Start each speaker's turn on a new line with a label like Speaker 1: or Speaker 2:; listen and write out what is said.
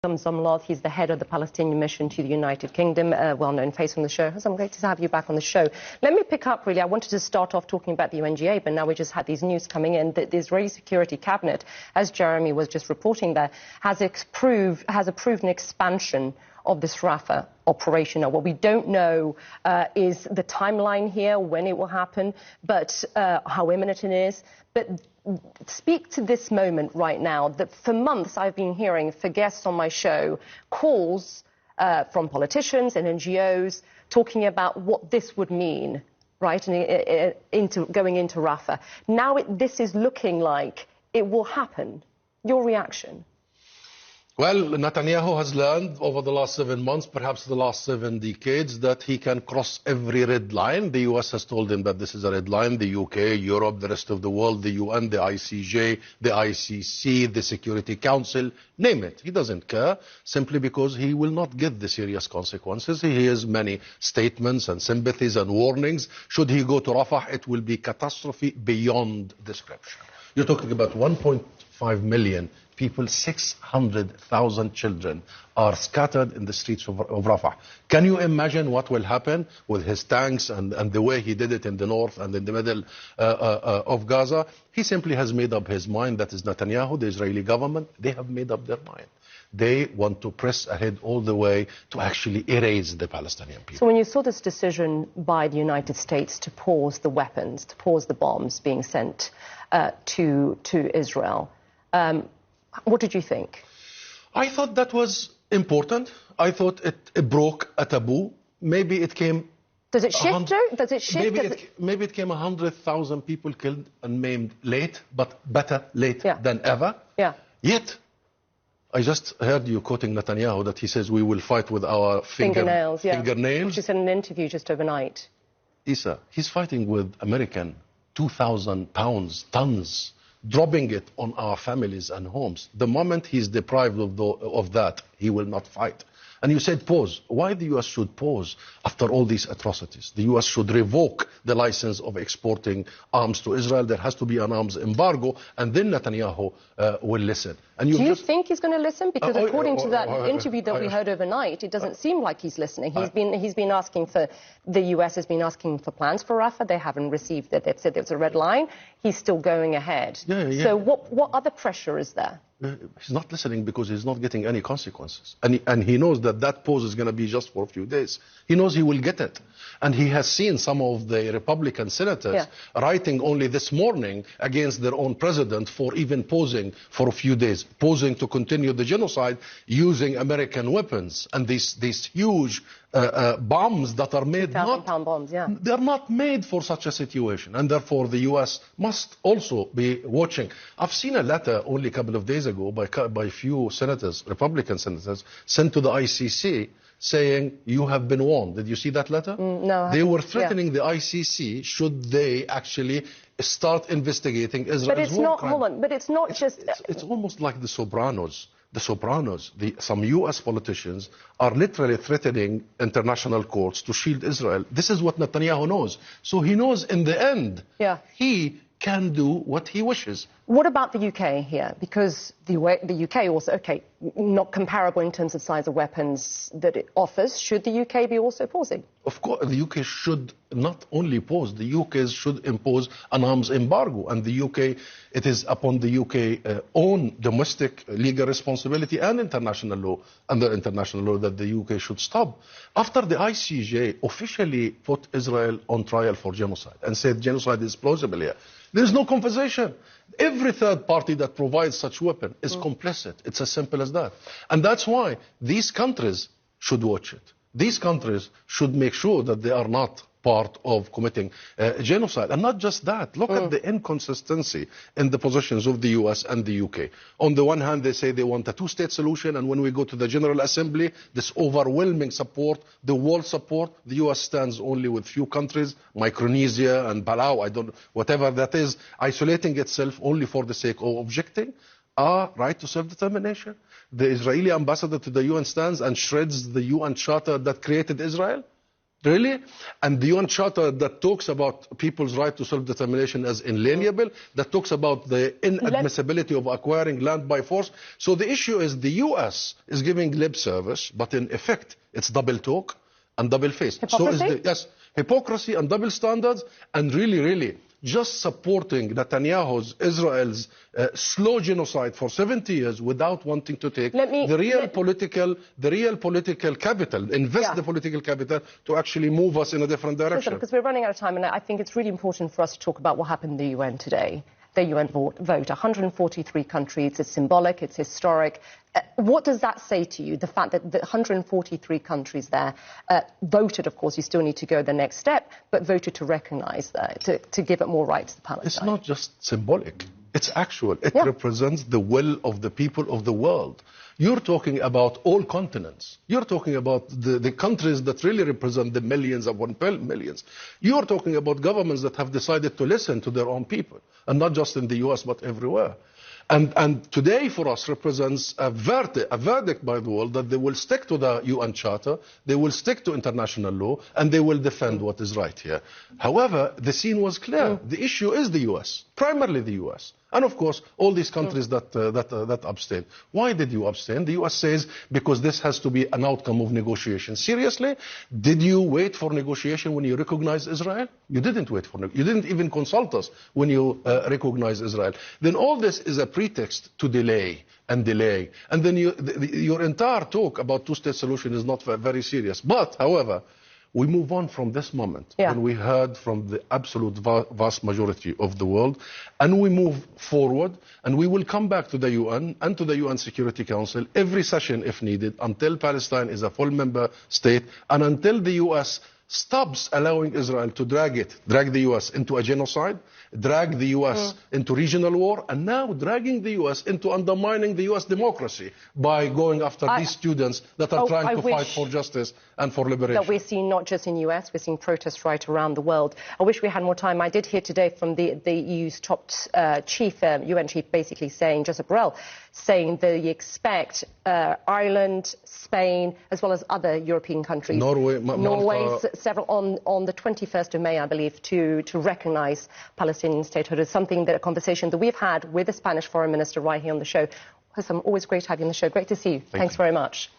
Speaker 1: Zomlot, he's the head of the Palestinian mission to the United Kingdom, a well-known face on the show. Hassan, great to have you back on the show. Let me pick up, really. I wanted to start off talking about the UNGA, but now we just had these news coming in that the Israeli Security Cabinet, as Jeremy was just reporting there, has approved an expansion of this Rafah operation. Now, what we don't know is the timeline here, when it will happen, but how imminent it is. But speak to this moment right now, that for months I've been hearing, for guests on my show, calls from politicians and NGOs talking about what this would mean, right, going into Rafah. Now this is looking like it will happen. Your reaction?
Speaker 2: Well, Netanyahu has learned over the last 7 months, perhaps the last 7 decades, that he can cross every red line. The US has told him that this is a red line. The UK, Europe, the rest of the world, the UN, the ICJ, the ICC, the Security Council, name it. He doesn't care, simply because he will not get the serious consequences. He hears many statements and sympathies and warnings. Should he go to Rafah, it will be catastrophe beyond description. You're talking about 1.5 million people, 600,000 children are scattered in the streets of Rafah. Can you imagine what will happen with his tanks and the way he did it in the north and in the middle of Gaza? He simply has made up his mind. That is Netanyahu, the Israeli government. They have made up their mind. They want to press ahead all the way to actually erase the Palestinian people.
Speaker 1: So when you saw this decision by the United States to pause the weapons, to pause the bombs being sent to Israel, what did you think?
Speaker 2: I thought that was important. I thought it broke a taboo. Maybe it came...
Speaker 1: Does it shift, Joe? Does it shift?
Speaker 2: Maybe it came 100,000 people killed and maimed late, but better late than ever.
Speaker 1: Yeah.
Speaker 2: Yet, I just heard you quoting Netanyahu that he says we will fight with our
Speaker 1: fingernails.
Speaker 2: Fingernails.
Speaker 1: Which is in an interview just overnight.
Speaker 2: Isa, he's fighting with American 2,000 pounds, tons, dropping it on our families and homes. The moment he's deprived of that, he will not fight. And you said pause. Why the U.S. should pause after all these atrocities? The U.S. should revoke the license of exporting arms to Israel. There has to be an arms embargo, and then Netanyahu will listen. And
Speaker 1: do you think he's going to listen? Because according to that interview that we heard overnight, it doesn't seem like he's listening. He's been asking for, the U.S. has been asking for plans for Rafah. They haven't received it. They've said there's a red line. He's still going ahead. So what other pressure is there?
Speaker 2: He's not listening because he's not getting any consequences. And he knows that pause is going to be just for a few days. He knows he will get it. And he has seen some of the Republican senators writing only this morning against their own president for even pausing for a few days, pausing to continue the genocide using American weapons and these huge bombs that are made,
Speaker 1: pound bombs,
Speaker 2: they're not made for such a situation, and therefore the U.S. must also be watching. I've seen a letter only a couple of days ago by a few senators, Republican senators, sent to the ICC saying you have been warned. Did you see that letter?
Speaker 1: No.
Speaker 2: They were threatening the ICC should they actually start investigating Israel's war crime.
Speaker 1: Hold on, but it's not just...
Speaker 2: It's almost like The Sopranos. The Sopranos, some U.S. politicians are literally threatening international courts to shield Israel. This is what Netanyahu knows. So he knows in the end, he can do what he wishes.
Speaker 1: What about the UK here? Because the UK also, not comparable in terms of size of weapons that it offers. Should the UK be also pausing?
Speaker 2: Of course, the UK should not only pause, the UK should impose an arms embargo. And the UK, it is upon the UK own domestic legal responsibility and international law, under international law, that the UK should stop. After the ICJ officially put Israel on trial for genocide and said genocide is plausible here, there is no conversation. Every third party that provides such weapon is complicit. It's as simple as that. And that's why these countries should watch it. These countries should make sure that they are not part of committing genocide. And not just that. Look at the inconsistency in the positions of the US and the UK. On the one hand, they say they want a two-state solution, and when we go to the General Assembly, this overwhelming support, the world support, the US stands only with few countries, Micronesia and Palau, whatever that is, isolating itself only for the sake of objecting our right to self-determination. The Israeli ambassador to the UN stands and shreds the UN charter that created Israel. Really? And the UN Charter that talks about people's right to self-determination as inalienable, that talks about the inadmissibility of acquiring land by force. So the issue is the US is giving lip service, but in effect, it's double talk and double face.
Speaker 1: Hypocrisy?
Speaker 2: So is yes, hypocrisy and double standards, and really, just supporting Netanyahu's, Israel's slow genocide for 70 years without wanting to take the real political capital, invest the political capital to actually move us in a different direction.
Speaker 1: Because we're running out of time, and I think it's really important for us to talk about what happened in the UN today. The UN vote, 143 countries, it's symbolic, it's historic. What does that say to you, the fact that the 143 countries there voted, of course, you still need to go the next step, but voted to recognize that, to give it more rights to Palestine?
Speaker 2: It's not just symbolic, it's actual. It represents the will of the people of the world. You're talking about all continents. You're talking about the countries that really represent the millions upon millions. You're talking about governments that have decided to listen to their own people, and not just in the US, but everywhere. And today for us represents a verdict by the world that they will stick to the UN Charter, they will stick to international law, and they will defend what is right here. However, the scene was clear. The issue is the US, primarily the US. And of course, all these countries that abstained. Why did you abstain? The US says because this has to be an outcome of negotiation. Seriously? Did you wait for negotiation when you recognized Israel? You didn't wait for You didn't even consult us when you recognized Israel. Then all this is a pretext to delay. And then your entire talk about two-state solution is not very serious. But, however, we move on from this moment when we heard from the absolute vast majority of the world, and we move forward, and we will come back to the UN and to the UN Security Council every session if needed until Palestine is a full member state, and until the US stops allowing Israel to drag the US into a genocide, drag the US into regional war, and now dragging the US into undermining the US democracy by going after these students that are trying to fight for justice and for liberation.
Speaker 1: That we're seeing not just in the US, we're seeing protests right around the world. I wish we had more time. I did hear today from the EU's top chief, UN chief, basically saying, Josep Borrell, saying they expect Ireland, Spain, as well as other European countries, Norway, several on the 21st of May, I believe, to recognise Palestinian statehood. Is something that a conversation that we've had with the Spanish foreign minister right here on the show. Hussam, always great to have you on the show. Great to see you. Thanks very much.